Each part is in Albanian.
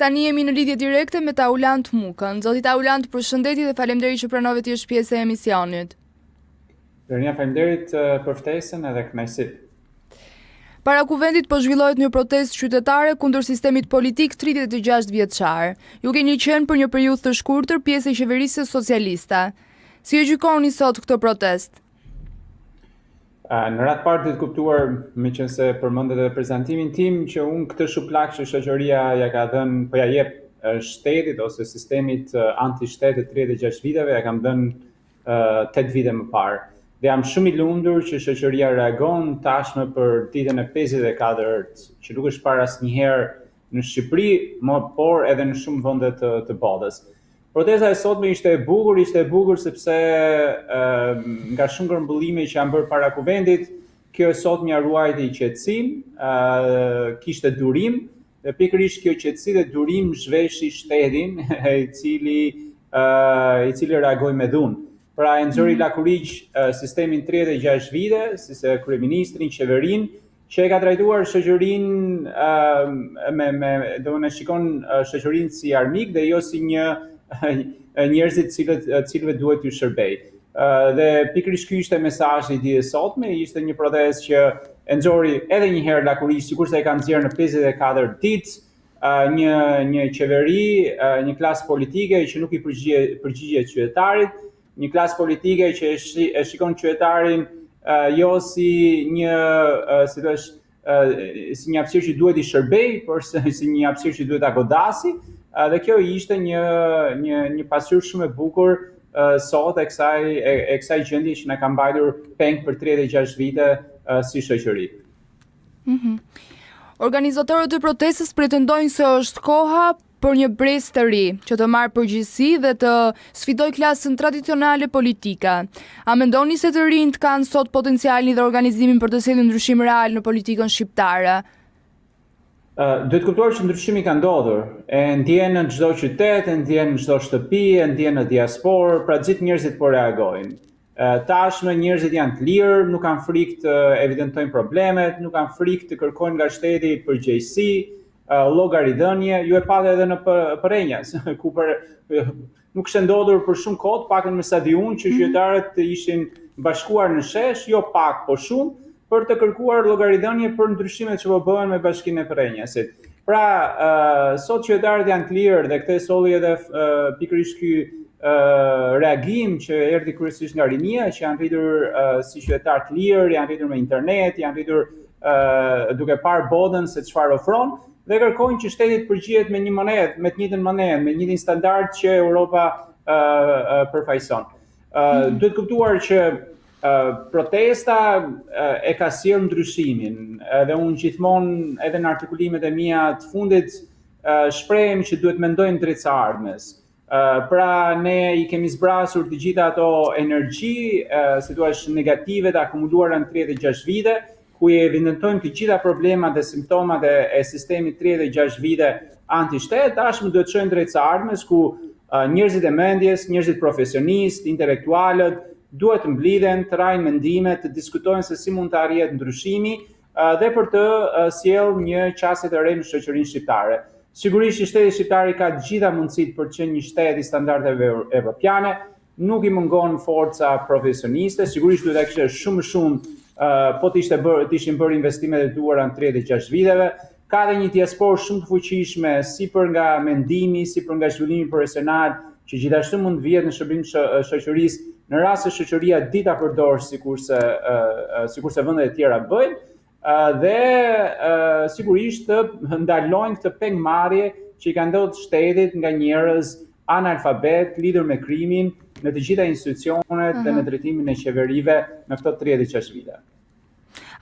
Tani jemi në lidhje direkte me Taulant Mukën. Zoti Taulant, përshëndetje dhe faleminderit që pranove të jesh pjesë e emisionit. Rinja, faleminderit për ftesën edhe kënaqësitë. Para kuvendit po zhvillohet një protestë qytetare kundër sistemit politik 36 vjeçar. Ju keni qenë për një periudhë të shkurtër pjesë e qeverisë socialiste. Si e gjykoni sot këtë protestë? Në radhë parë të kuptuar, meqense përmendet edhe prezantimin tim, që unë këtë shuplak që shoqëria ja ka dhënë, po ja jep shtetit ose sistemit anti-shtet të 36 viteve, ja kam dhënë 8 vite më parë. Dhe jam shumë i lumtur që shoqëria reagon tashmë për ditën e 54-rt, që nuk është parë asnjëherë në Shqipëri, por edhe në shumë vende të botës. Protesta e sotme ishte e bukur sepse nga shumë grumbullime që janë bërë para kuvendit, kjo e sot mja ruajti qetësinë, kishte durim, dhe pikërisht kjo qetësi dhe durim zhveshi shtetin i cili reagoi me dhunë. Pra e nxori lakurigj sistemin 36 vite, si se kryeministrin, qeverinë, që e ka trajtuar shoqërinë do shikon shoqërinë si armik dhe jo si një njerëzit cilëve duhet t'ju shërbej. Dhe pikërisht ky ishte mesazhi i ditës sotme, ishte një protestë që e nxori edhe një herë lakurigj, sikurse e ka nxjerrë në 54 ditë, një qeveri, një klasë politike që nuk i përgjigjet qytetarit, një klasë politike që e shikon qytetarin jo si një hapësirë që duhet i shërbej, por si një hapësirë që duhet ta godasi, dhe kjo ishte një pasqyrë shumë e bukur sot e kësaj gjendje që na ka mbajtur peng për 36 vite si shoqëri. Organizatorët e protestës pretendojnë se është koha për një brez të ri, që të marrë përgjegjësi dhe të sfidoj klasën tradicionale politike. A mendoni se të rinjt kanë sot potencialin dhe organizimin për të sjellë ndryshim real në politikën shqiptare? Duhet kuptuar që ndryshimi ka ndodhur, e ndjen në çdo qytet, e ndjen në çdo shtëpi, e ndjen në diasporë, pra gjithë njerëzit po reagojnë. Tashmë njerëzit janë të lirë, nuk kanë frikë të evidentojnë problemet, nuk kanë frikë të kërkojnë nga shteti përgjegjësi, llogaridhënie, ju e patë edhe në Përrenjas, ku nuk kishte ndodhur për shumë kohë, pakën me sa di unë, që qytetarët ishin bashkuar në shesh, jo pak, po shumë, për të kërkuar llogaridhënie për ndryshimet që po bëhen me Bashkinë e Përrenjasit. Pra, sot qytetarët janë të lirë dhe këtë solli edhe pikërisht ky reagim që erdhi kryesisht nga rinia, që janë rritur si qytetar të lirë, janë rritur me internet, janë rritur duke parë botën se çfarë ofron, dhe kërkojnë që shteti të përgjigjet me një monedë, me të njëjtën monedë, me një njëjtin standard që Europa përfaqëson. Duhet kuptuar që protesta e ka sjellë ndryshimin, edhe unë gjithmonë edhe në artikulimet e mia të fundit shprehem që duhet mendojmë drejt së ardhmes. Pra ne i kemi zbrasur të gjitha ato energji, si thua negative të akumuluara në 36 vite, ku i evidentojmë të gjitha problemat dhe simptomat e sistemit 36 vite anti-shtet, tashmë duhet të shojmë drejt së ardhmes ku njerëzit e mendjes, njerëzit profesionistë, intelektualët duhet të mblidhen, të rajnë mendime, të diskutojnë se si mund të arrihet ndryshimi dhe për të sjellë një qasje të re në shoqërinë shqiptare. Sigurisht që shteti shqiptar ka të gjitha mundësitë për të qenë një shtet i standardeve evropiane, nuk i mungon forca profesioniste, sigurisht duhet të kishte shumë po të ishin bërë investimet e duara në 36 viteve, ka dhe një diasporë shumë të fuqishme, si për nga mendimi, si për nga zhvillimi profesional, që gjithashtu mund të vihet në shërbim shoqërisë, në rast se shoqëria di ta përdorë sikurse vendet e tjera bëjnë, dhe sigurisht të ndalojnë këtë pengmarrje që i ka ndodhur shtetit nga njerëz analfabet, lidhur me krimin, në të gjitha institucionet dhe në drejtimin e qeverive në këto 36 vite.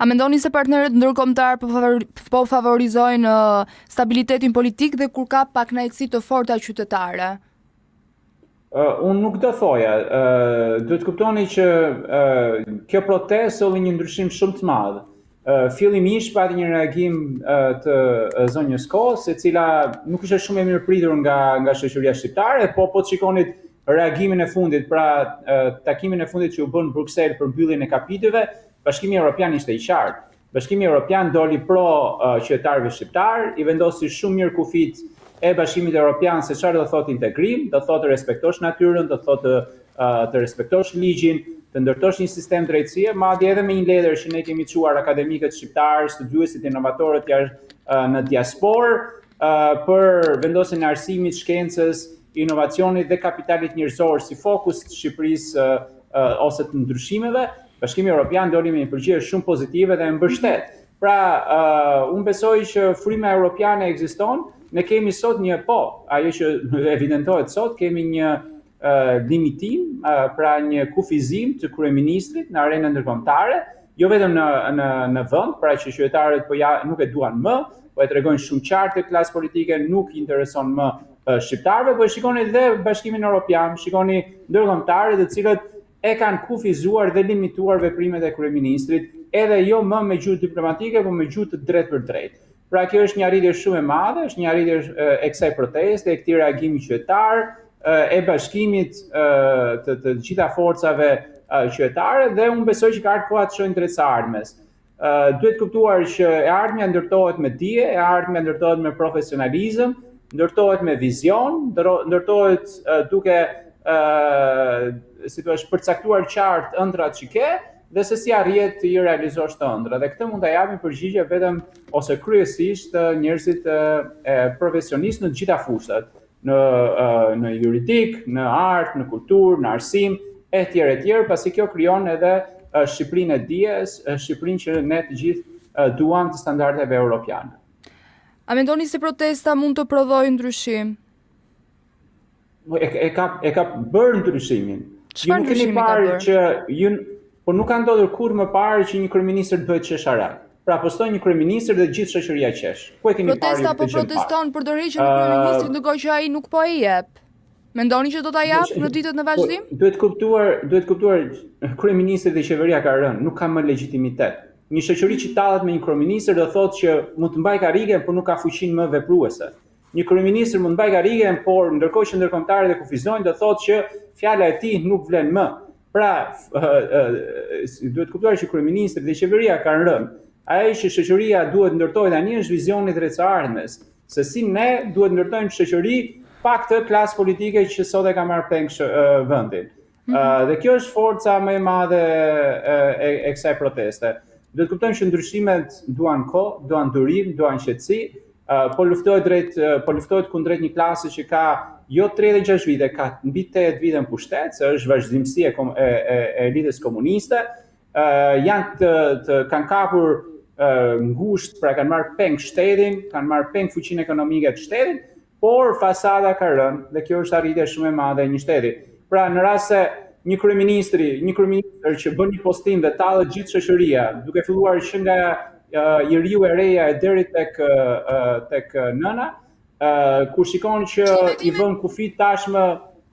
A mendoni se partnerët ndërkombëtar po favorizojnë stabilitetin politik dhe kur ka pakënaqësi të forta qytetare? Unë nuk do thoja. Duhet kuptoni që kjo protestë solli një ndryshim shumë të madh. Fillimisht pati një reagim të zonjës Kos, e cila nuk ishte shumë e mirëpritur nga shoqëria shqiptare, po të shikonit reagimin e fundit, pra takimin e fundit që u bën në Bruksel për mbylljen e kapitujve, Bashkimi Evropian ishte i qartë. Bashkimi Evropian doli pro qytetarëve shqiptar, i vendosi shumë mirë kufit e Bashkimit Evropian se çfarë do thotë integrim, do thotë të respektosh natyrën, do thotë të respektosh ligjin, të ndërtosh një sistem drejtësie, madje edhe me një letër që ne kemi çuar akademikët shqiptarë, studiuesit, inovatorët në diasporë për vendosjen e arsimit, shkencës, inovacionit dhe kapitalit njerëzor si fokus të Shqipërisë ose të ndryshimeve, Bashkimi Evropian doli me një përgjigje shumë pozitive dhe e mbështet. Pra, unë besoj që fryma europiane ekziston, ne kemi sot ajo që evidentohet sot, kemi një limitim, pra një kufizim të kryeministrit në arenën ndërkombëtare, jo vetëm në vend, pra që qytetarët nuk e duan më, po e tregojnë shumë qartë klasë politike, nuk i intereson më shqiptarëve, po shikoni dhe Bashkimin Evropian, shikoni ndërkombëtarët të cilët e kanë kufizuar dhe limituar veprimet e kryeministrit, edhe jo më me gjuhë diplomatike, por me gjuhë të drejtë për drejtë. Pra kjo është një arritje shumë e madhe, është një arritje e kësaj proteste, e këtij reagimi qytetar, e bashkimit të gjitha forcave qytetare, dhe unë besoj që ka ardhur koha të shohim drejt së ardhmes. Duhet kuptuar që e ardhmja ndërtohet me dije, e ardhmja ndërtohet me profesionalizëm, ndërtohet me vizion, ndërtohet duke si thua përcaktuar qartë ëndrat që ke, dhe se si arrihet të i realizosh të ëndra. Dhe këtë mund ta japin përgjigje vetëm ose kryesisht njerëzit profesionistë në të gjitha fushat, në juridik, në art, në kulturë, në arsim, etj, pasi kjo krijon edhe Shqipërinë e dijes, Shqipërinë që ne të gjithë duam të standardeve europiane. A mendoni se protesta mund të prodhojë ndryshim? E ka bërë ndryshimin. Çfarë ndryshimi ka bërë? Po nuk ka ndodhur kurrë më parë që një kryeministër të bëhet qesharak. Pra postoj një kryeministër dhe gjithë shoqëria qesh. Ku e keni parë? Protesta po proteston për dorëheqjen e kryeministrit, ndërkohë që ai nuk po e jep. Mendoni që do ta jap në ditët në vazhdim? Duhet kuptuar kryeministri dhe qeveria ka rënë, nuk ka më legjitimitet. Një shoqëri që tallet me një kryeministër do thotë që mund të mbaj karrigen, por nuk ka fuqinë më vepruese. Një kryeministër mund të mbaj karrigen, por ndërkohë që ndërkombëtarët e kufizojnë, do thotë që fjala e tij nuk vlen më. Pra, duhet kuptuar që kryeministri dhe qeveria kanë rënë. Ai që shoqëria duhet ndërtojë tani është vizioni drejt së ardhmes, se si ne duhet ndërtojmë shoqëri pa këtë klasë politike që sot e ka marrë peng vendin. Dhe kjo është forca më e madhe e kësaj proteste. Duhet kuptojmë që ndryshimet duan kohë, duan durim, duan qetësi, po luftohet kundrejt një klase që ka jo 36 vite, ka mbi 8 vite në pushtet, se është vazhdimsi e elitës komuniste, kanë kapur ngushtë, pra kanë marrë peng shtetin, kanë marrë peng fuqinë ekonomike të shtetit, por fasada ka rënë dhe kjo është arritje shumë e madhe e një shteti. Pra në rast se një kryeministër që bën një postim dhe tallet gjithë shoqëria, duke filluar që nga njeriu e reja e deri tek nëna, kur shikon që i vën kufit tashmë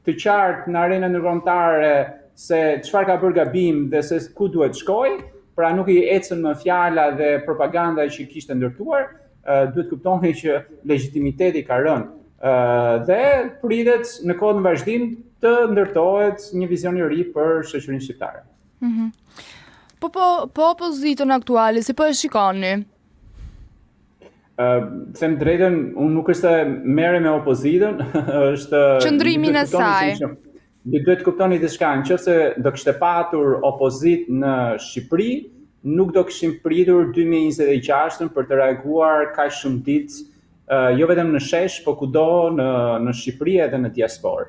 të qartë në arenën ndërkombëtare se çfarë ka bërë gabim dhe se ku duhet shkojë, pra nuk i ecën më fjala dhe propaganda që kishte ndërtuar, duhet kuptoni që legitimiteti ka rënë. Dhe pritet në kohën e vazhdim të ndërtohet një vizion i ri për shoqërinë shqiptare. Po opozitën aktuale, si po e shikoni? Them drejtën, unë nuk është të merrem me opozitën, është qëndrimin e saj. Duhet kuptoni diçka, nëse do kishte patur opozitë në Shqipëri, nuk do kishim pritur 2026 për të reaguar kaq shumë ditë, jo vetëm në shesh, po kudo në Shqipëri edhe në diasporë.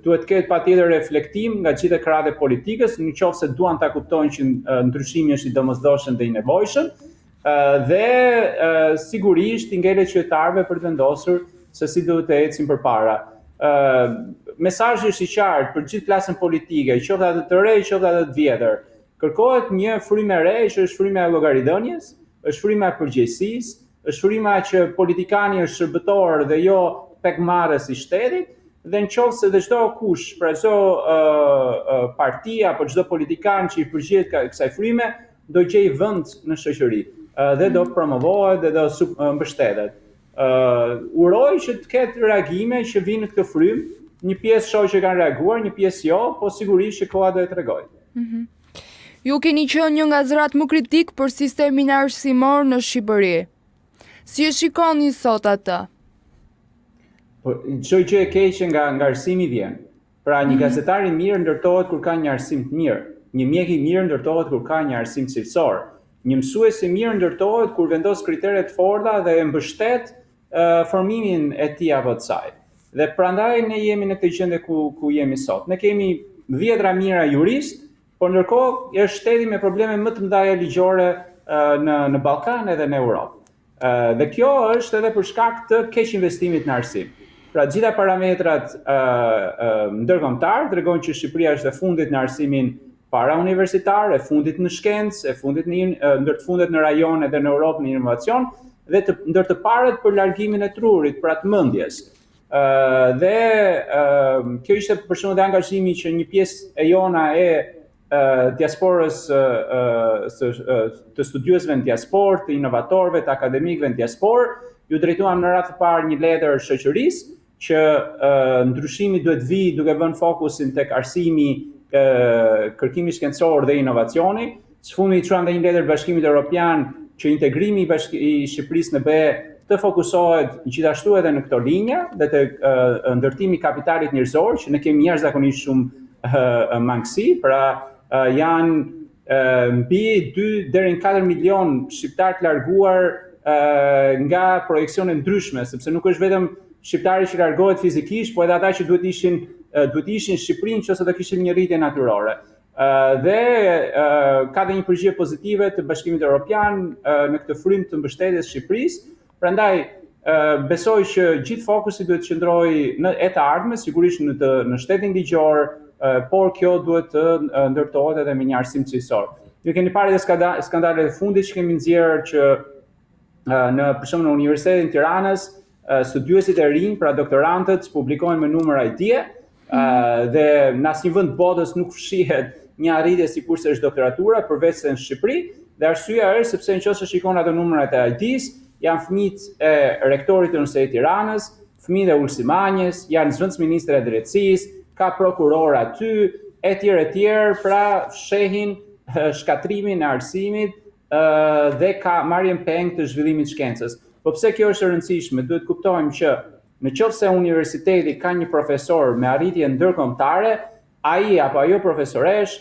Duhet ketë patjetër reflektim nga gjithë krahët e politikës, nëse duan ta kuptojnë që ndryshimi është i domosdoshëm dhe i nevojshëm, dhe sigurisht i ngelet qytetarëve për të vendosur se si duhet të ecin përpara. Mesazhi është i qartë për gjithë klasën politike, qoftë atë të re, qoftë atë të vjetër. Kërkohet një frymë e re që është fryma e llogaridhënies, është fryma e përgjegjësisë, është fryma që politikani është shërbëtor dhe jo pekmarrës i shtetit, dhe nëse dhe çdo kush, pra çdo parti apo çdo politikan që i përgjigjet kësaj fryme, do gjej vend në shoqëri dhe do promovohet dhe do mbështetet. Uroj që të ketë reagime që vinë në këtë frymë, një pjesë shoh që kanë reaguar, një pjesë jo, po sigurisht që koha do e tregojë. Ju keni qenë një nga zërat më kritik për sistemin arsimor në Shqipëri. Si e shikoni sot atë? çdo gjë e keqe nga arsimi vjen. Pra një gazetar i mirë ndërtohet kur ka një arsim të mirë. Një mjek i mirë ndërtohet kur ka një arsim cilësor. Një mësues i mirë ndërtohet kur vendos kritere të forta dhe e mbështet formimin e tij apo të saj. Dhe prandaj ne jemi në këtë gjendje ku jemi sot. Ne kemi dhjetra mijëra juristë, por ndërkohë është shteti me probleme më të mëdha ligjore në Ballkan edhe në Europë. Dhe kjo është edhe për shkak të keq investimit në arsim. Pra gjitha parametrat ndërkombëtar tregojnë që Shqipëria është e fundit në arsimin parauniversitar, e fundit në shkencë, e fundit ndër të fundet në rajon edhe në Europë në inovacion, dhe ndër të parët për largimin e trurit, pra të mendjes. Dhe kjo ishte për shembull dhe angazhimi që një pjesë e jona e diasporës të studiuesve në diasporë, të inovatorëve, të akademikëve në diasporë, ju drejtuam në radhë të parë një letër shoqërisë që ndryshimi duhet vi duke vënë fokusin tek arsimi, kërkimi shkencor dhe inovacioni. Së fundi çuam dhe një letër Bashkimit Evropian që integrimi i Shqipërisë në BE të fokusohet gjithashtu edhe në këto linja dhe të ndërtimi i kapitalit njerëzor, që ne kemi jashtëzakonisht shumë mangësi, pra janë mbi 2 deri në 4 milion shqiptar të larguar nga projeksione ndryshme, sepse nuk është vetëm shqiptari që largohet fizikisht, po edhe ata që duhet ishin në Shqipëri nëse do kishin një rritje natyrore. Dhe ka dhe një përgjigje pozitive të Bashkimit Evropian në këtë frym të mbështetjes Shqipërisë. Prandaj besoj që gjithë fokusi duhet të qëndrojë në të ardhmen, sigurisht në shtetin ligjor, por kjo duhet të ndërtohet edhe me një arsim cilësor. Ju keni parë edhe skandalet e fundit që kemi nxjerrë që për shembull në Universitetin e Tiranës studiuesit e rinj, pra doktorantët, publikojnë me numra ID-e, dhe në asnjë vend botës nuk fshihet një arritje sikurse është doktoratura, përveç se në Shqipëri, dhe arsyeja është sepse nëse shikon ato numrat e ID-s, janë fëmijët e rektorit të Universitetit të Tiranës, fëmijët e Ulsimanjes, janë zëvendësministër e drejtësisë, ka prokuror aty, etj, pra fshehin shkatrimin e arsimit dhe ka marrjen peng të zhvillimit të shkencës. Po pse kjo është e rëndësishme? Duhet kuptojmë që nëse universiteti ka një profesor me arritje ndërkombëtare, ai apo ajo profesoresh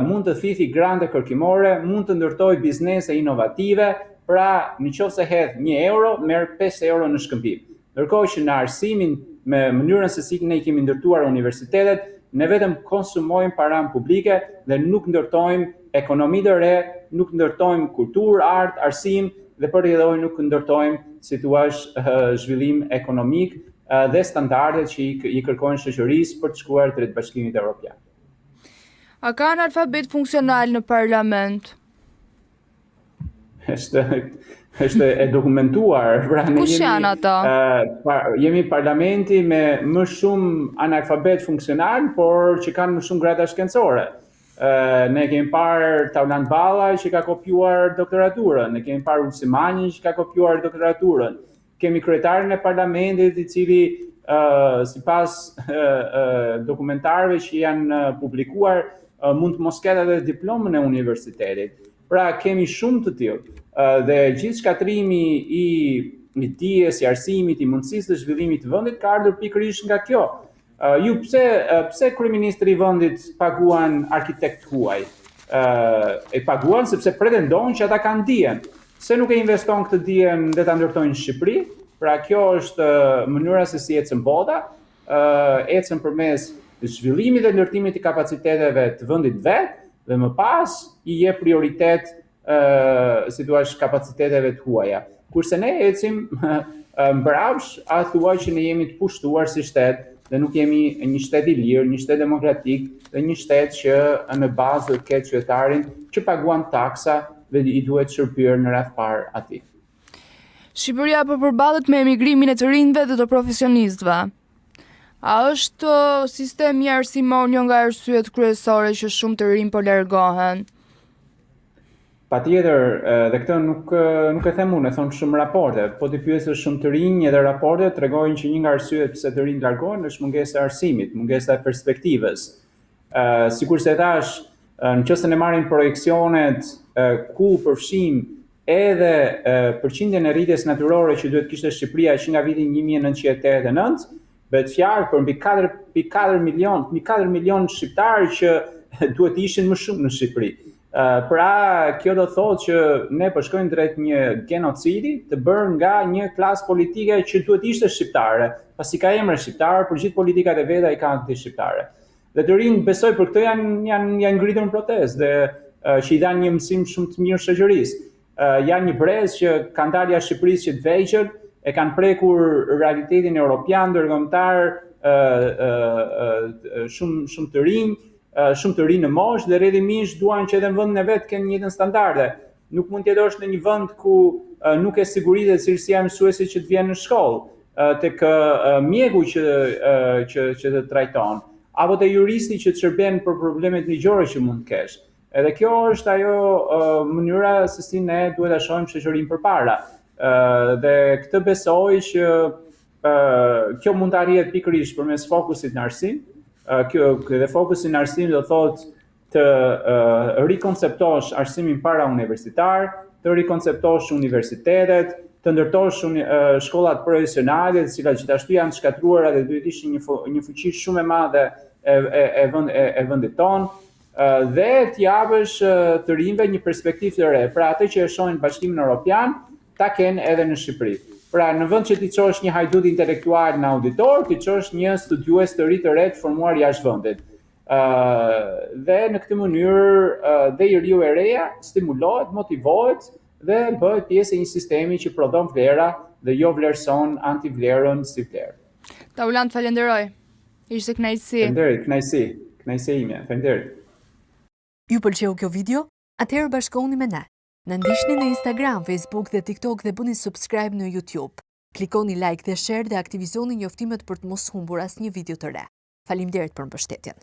mund të fithi grante kërkimore, mund të ndërtojë biznese inovative, pra nëse hedh 1 euro, merr 5 euro në shkëmbim. Ndërkohë që në arsimin me mënyrën se si ne i kemi ndërtuar universitetet, ne vetëm konsumojmë paranë publike dhe nuk ndërtojmë ekonomi të re, nuk ndërtojmë kulturë, art, arsim, dhe për tjetër nuk ndërtojmë, si thua, zhvillim ekonomik dhe standardet që i kërkojnë shoqërisë për të shkuar drejt Bashkimit Evropian. A ka analfabet funksional në parlament? Është e dokumentuar. Pra, kush janë ata? Jemi parlamenti me më shumë analfabet funksional, por që kanë më shumë grada shkencore. Ne kemi parë Taulant Balla që ka kopjuar doktoraturën, ne kemi parë Ulsimanjin që ka kopjuar doktoraturën, kemi kryetarin e parlamentit i cili sipas dokumentarëve që janë publikuar mund të mos ketë edhe diplomën e universitetit. Pra kemi shumë të tillë. Dhe gjithë shkatrimi i dijes, i arsimit, i mundësisë të zhvillimit të vendit ka ardhur pikërisht nga kjo. Ju pse kryeministri i vendit paguan arkitekt huaj? E paguan sepse pretendojnë që ata kanë dijen. Pse nuk e investon këtë dijen dhe ta ndërtojnë në Shqipëri? Pra kjo është mënyra se si ecën bota, ecën përmes zhvillimit dhe ndërtimit të kapaciteteve të vendit vet, dhe më pas i jep prioritet si thua kapaciteteve të huaja. Kurse ne ecim mbrapsh, a thua që ne jemi të pushtuar si shtet dhe nuk jemi një shtet i lirë, një shtet demokratik dhe një shtet që në bazë do të ketë qytetarin që paguan taksa dhe i duhet shërbyer në radh parë atij. Shqipëria po përballet me emigrimin e të rinjve dhe të profesionistëve. A është sistemi arsimor një nga arsyet kryesore që shumë të rinj po largohen? Patjetër, dhe këtë nuk e them unë, e thon shumë raporte, po ti pyesësh shumë të rinj edhe raportet tregojnë që një nga arsyet pse të rinj largohen është mungesa e arsimit, mungesa e perspektivës. Sikur se thash, nëse ne marrim projeksionet ku përfshim edhe përqindjen e rritjes natyrore që duhet kishte Shqipëria që nga viti 1989, bëhet fjalë për mbi 4 milion shqiptarë që duhet ishin më shumë në Shqipëri. Pra, kjo do thotë që ne po shkojmë drejt një genocidi të bërë nga një klasë politike që duhet ishte shqiptare, pasi ka emër shqiptar, për gjithë politikat e veta i kanë anti-shqiptare. Dhe të rinj besoj për këtë janë ngritur në protestë dhe që i dhanë një mësim shumë të mirë shoqërisë. Janë një brez që kanë dalë jashtë Shqipërisë që të vegjël, e kanë prekur realitetin evropian, ndërkombëtar, shumë të rinj, shumë të rinë në moshë dhe rrjedhimisht duan që edhe në vendin e vet kenë njëjtën standarde. Nuk mund të jetosh në një vend ku nuk ke siguri dhe cilësia e mësuesit që të vjen në shkollë, tek mjeku që të trajton, apo te juristi që të shërben për problemet ligjore që mund të kesh. Edhe kjo është ajo mënyra se si ne duhet ta shohim shoqërinë përpara. Dhe këtë besoj që kjo mund të arrihet pikërisht përmes fokusit në arsim. Dhe fokusi në arsim do thotë të rikonceptosh arsimin para universitar, të rikonceptosh universitetet, të ndërtosh shkollat profesionale, të cilat gjithashtu janë të shkatruara dhe duhet ishin një fuqi shumë e madhe e vendit tonë, dhe të japësh të rinjve një perspektivë të re. Pra atë që e shohin Bashkimin Evropian, ta kenë edhe në Shqipëri. Pra në vend që ti çosh një hajdut intelektual në auditor, ti çosh një studiues të ri të re të formuar jashtë vendit. Dhe në këtë mënyrë dhe njeriu e reja stimulohet, motivohet dhe bëhet pjesë e një sistemi që prodhon vlera dhe jo vlerëson antivlerën si vlerë. Taulant, falenderoj. Ishte kënaqësi. Faleminderit, kënaqësi ime. Faleminderit. Ju pëlqeu kjo video? Atëherë bashkohuni me ne. Na ndiqni në Instagram, Facebook dhe TikTok dhe bëni subscribe në YouTube. Klikoni like dhe share dhe aktivizoni njoftimet për të mos humbur asnjë video të re. Faleminderit për mbështetjen.